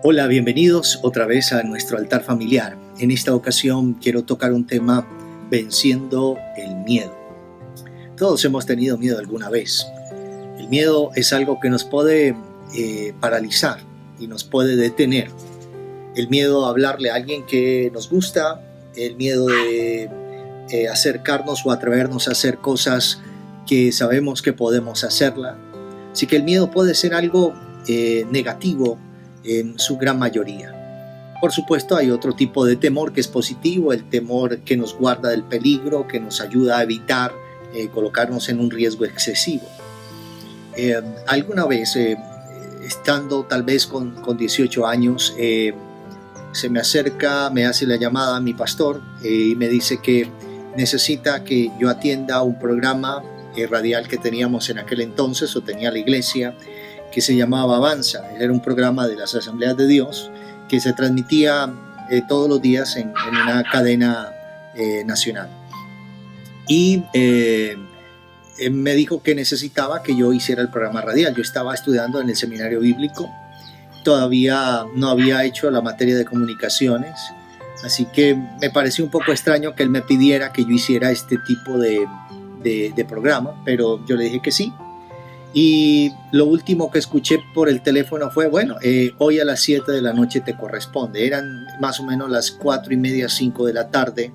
Hola, bienvenidos otra vez a nuestro altar familiar. En esta ocasión quiero tocar un tema: venciendo el miedo. Todos hemos tenido miedo alguna vez. El miedo es algo que nos puede paralizar y nos puede detener. El miedo a hablarle a alguien que nos gusta, el miedo de acercarnos o atrevernos a hacer cosas que sabemos que podemos hacerla. Así que el miedo puede ser algo negativo en su gran mayoría. Por supuesto, hay otro tipo de temor que es positivo, el temor que nos guarda del peligro, que nos ayuda a evitar colocarnos en un riesgo excesivo. Alguna vez, estando tal vez con 18 años, se me acerca, me hace la llamada mi pastor y me dice que necesita que yo atienda un programa radial que teníamos en aquel entonces, o tenía la iglesia, que se llamaba Avanza. Era un programa de las Asambleas de Dios que se transmitía todos los días en una cadena nacional. Y me dijo que necesitaba que yo hiciera el programa radial. Yo estaba estudiando en el seminario bíblico, todavía no había hecho la materia de comunicaciones, así que me pareció un poco extraño que él me pidiera que yo hiciera este tipo de programa, pero yo le dije que sí. Y lo último que escuché por el teléfono fue: bueno, hoy a las 7 de la noche te corresponde. Eran más o menos las 4:30, 5 de la tarde.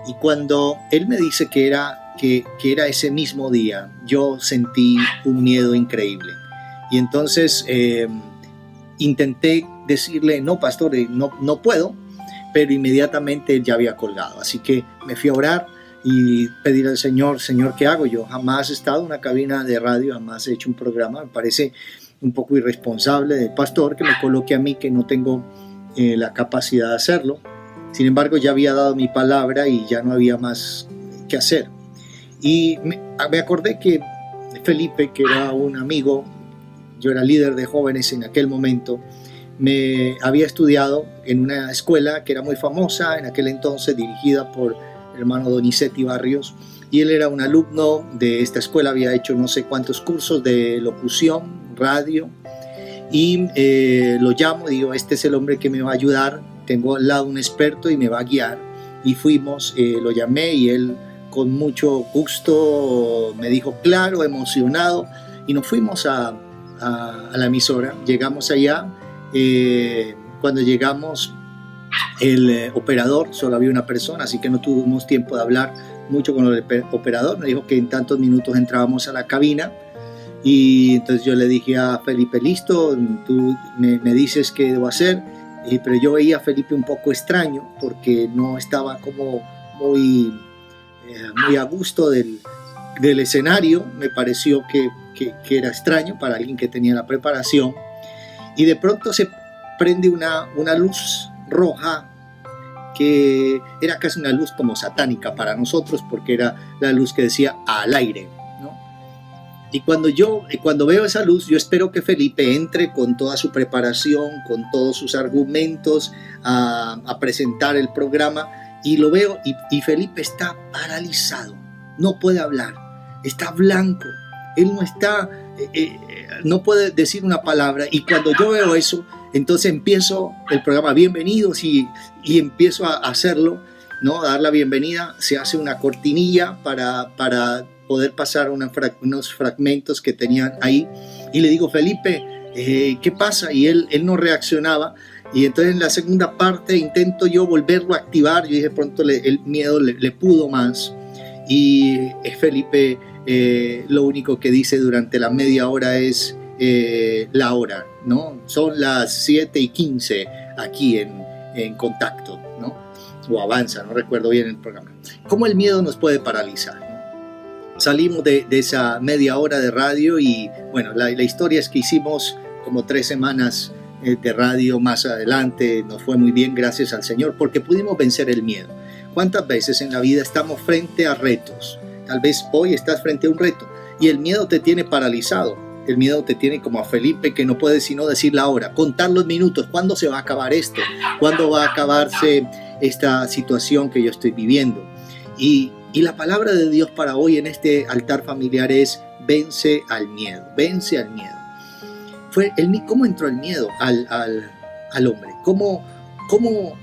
Y cuando él me dice que era ese mismo día, yo sentí un miedo increíble. Y entonces intenté decirle: no, pastor, no puedo, pero inmediatamente él ya había colgado. Así que me fui a orar y pedir al Señor: Señor, ¿qué hago? Yo jamás he estado en una cabina de radio, jamás he hecho un programa. Me parece un poco irresponsable del pastor que me coloque a mí, que no tengo la capacidad de hacerlo. Sin embargo, ya había dado mi palabra y ya no había más que hacer. Y me acordé que Felipe, que era un amigo, yo era líder de jóvenes en aquel momento, me había estudiado en una escuela que era muy famosa en aquel entonces, dirigida por el hermano Donizetti Barrios, y él era un alumno de esta escuela, había hecho no sé cuántos cursos de locución, radio, y lo llamo, digo: este es el hombre que me va a ayudar, tengo al lado un experto y me va a guiar. Y fuimos, lo llamé y él con mucho gusto me dijo claro, emocionado, y nos fuimos a la emisora. Llegamos allá, cuando llegamos el operador, solo había una persona, así que no tuvimos tiempo de hablar mucho con el operador. Me dijo que en tantos minutos entrábamos a la cabina, y entonces yo le dije a Felipe: listo, tú me dices qué debo hacer. Pero yo veía a Felipe un poco extraño, porque no estaba como muy a gusto del escenario. Me pareció que era extraño para alguien que tenía la preparación. Y de pronto se prende una luz roja, que era casi una luz como satánica para nosotros, porque era la luz que decía al aire, ¿no? Y cuando veo esa luz, yo espero que Felipe entre con toda su preparación, con todos sus argumentos a presentar el programa, y lo veo y Felipe está paralizado, no puede hablar, está blanco, él no puede decir una palabra. Y cuando yo veo eso, entonces empiezo el programa: bienvenidos, y empiezo a hacerlo, ¿no? A dar la bienvenida. Se hace una cortinilla para poder pasar unos fragmentos que tenían ahí, y le digo: Felipe, ¿qué pasa? Y él no reaccionaba. Y entonces en la segunda parte intento yo volverlo a activar. Yo dije: pronto el miedo le pudo más, y Felipe lo único que dice durante la media hora es la hora, ¿no? Son las 7:15 aquí en Contacto, ¿no? O Avanza, no recuerdo bien el programa. ¿Cómo el miedo nos puede paralizar, ¿no? Salimos de esa media hora de radio, y bueno, la historia es que hicimos como 3 semanas de radio más adelante. Nos fue muy bien, gracias al Señor, porque pudimos vencer el miedo. ¿Cuántas veces en la vida estamos frente a retos? Tal vez hoy estás frente a un reto y el miedo te tiene paralizado. El miedo te tiene como a Felipe, que no puede sino decir la hora, contar los minutos. ¿Cuándo se va a acabar esto? ¿Cuándo va a acabarse esta situación que yo estoy viviendo? Y la palabra de Dios para hoy en este altar familiar es: vence al miedo, vence al miedo. ¿Cómo entró el miedo al al hombre, cómo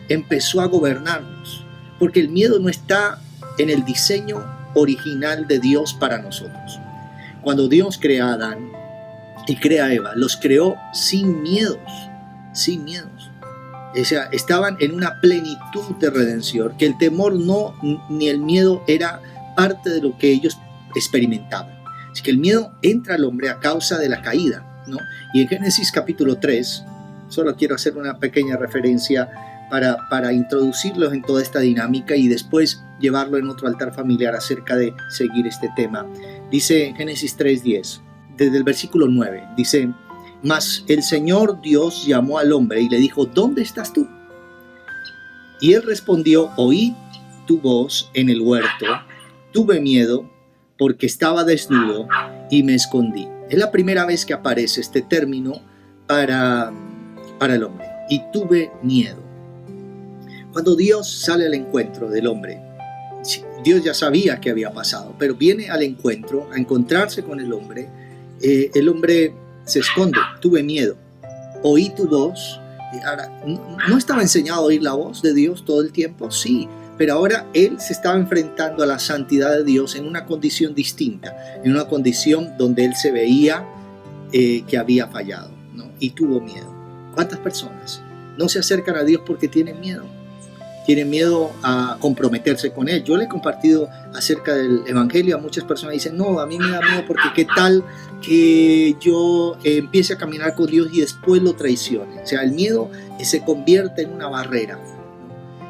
empezó a gobernarnos, porque el miedo no está en el diseño original de Dios para nosotros. Cuando Dios crea a Adán y crea a Eva, los creó sin miedos, sin miedos. O sea, estaban en una plenitud de redención, que el temor no, ni el miedo era parte de lo que ellos experimentaban. Así que el miedo entra al hombre a causa de la caída, ¿no? Y en Génesis capítulo 3, solo quiero hacer una pequeña referencia para introducirlos en toda esta dinámica y después llevarlo en otro altar familiar acerca de seguir este tema. Dice en Génesis 3:10, desde el versículo 9, dice: mas el Señor Dios llamó al hombre y le dijo: ¿dónde estás tú? Y él respondió: oí tu voz en el huerto, tuve miedo porque estaba desnudo y me escondí. Es la primera vez que aparece este término para el hombre. Y tuve miedo. Cuando Dios sale al encuentro del hombre, Dios ya sabía qué había pasado, pero viene al encuentro, a encontrarse con el hombre se esconde. Tuve miedo, oí tu voz. Ahora, ¿no estaba enseñado a oír la voz de Dios todo el tiempo? Sí, pero ahora él se estaba enfrentando a la santidad de Dios en una condición distinta, en una condición donde él se veía que había fallado, ¿no? Y tuvo miedo. ¿Cuántas personas no se acercan a Dios porque tienen miedo? Tienen miedo a comprometerse con Él. Yo le he compartido acerca del Evangelio a muchas personas. Dicen: no, a mí me da miedo porque qué tal que yo empiece a caminar con Dios y después lo traicione. O sea, el miedo se convierte en una barrera.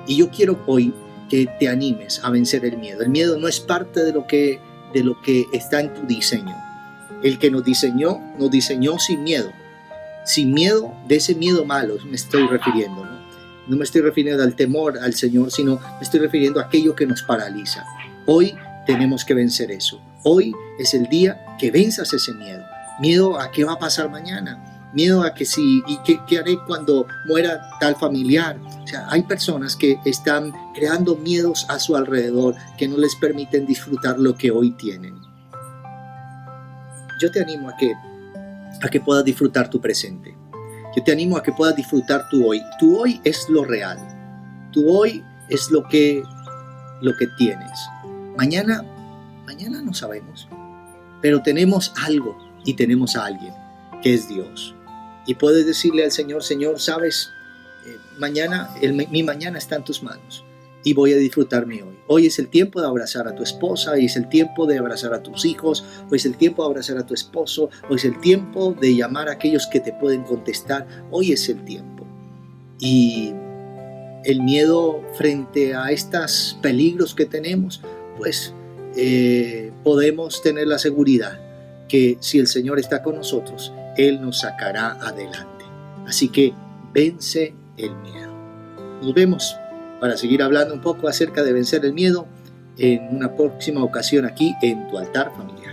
Y yo quiero hoy que te animes a vencer el miedo. El miedo no es parte de lo que está en tu diseño. El que nos diseñó sin miedo. Sin miedo, de ese miedo malo me estoy refiriendo, ¿no? No me estoy refiriendo al temor al Señor, sino me estoy refiriendo a aquello que nos paraliza. Hoy tenemos que vencer eso. Hoy es el día que venzas ese miedo. Miedo a qué va a pasar mañana. Miedo a que qué haré cuando muera tal familiar. O sea, hay personas que están creando miedos a su alrededor que no les permiten disfrutar lo que hoy tienen. Yo te animo a que puedas disfrutar tu presente. Yo te animo a que puedas disfrutar tu hoy. Tu hoy es lo real. Tu hoy es lo que tienes. Mañana no sabemos. Pero tenemos algo y tenemos a alguien, que es Dios. Y puedes decirle al Señor: Señor, sabes, mi mañana está en tus manos. Y voy a disfrutar mi hoy. Hoy es el tiempo de abrazar a tu esposa, hoy es el tiempo de abrazar a tus hijos, hoy es el tiempo de abrazar a tu esposo, hoy es el tiempo de llamar a aquellos que te pueden contestar, hoy es el tiempo. Y el miedo frente a estos peligros que tenemos, pues podemos tener la seguridad que si el Señor está con nosotros, Él nos sacará adelante. Así que vence el miedo. Nos vemos para seguir hablando un poco acerca de vencer el miedo en una próxima ocasión aquí en tu altar familiar.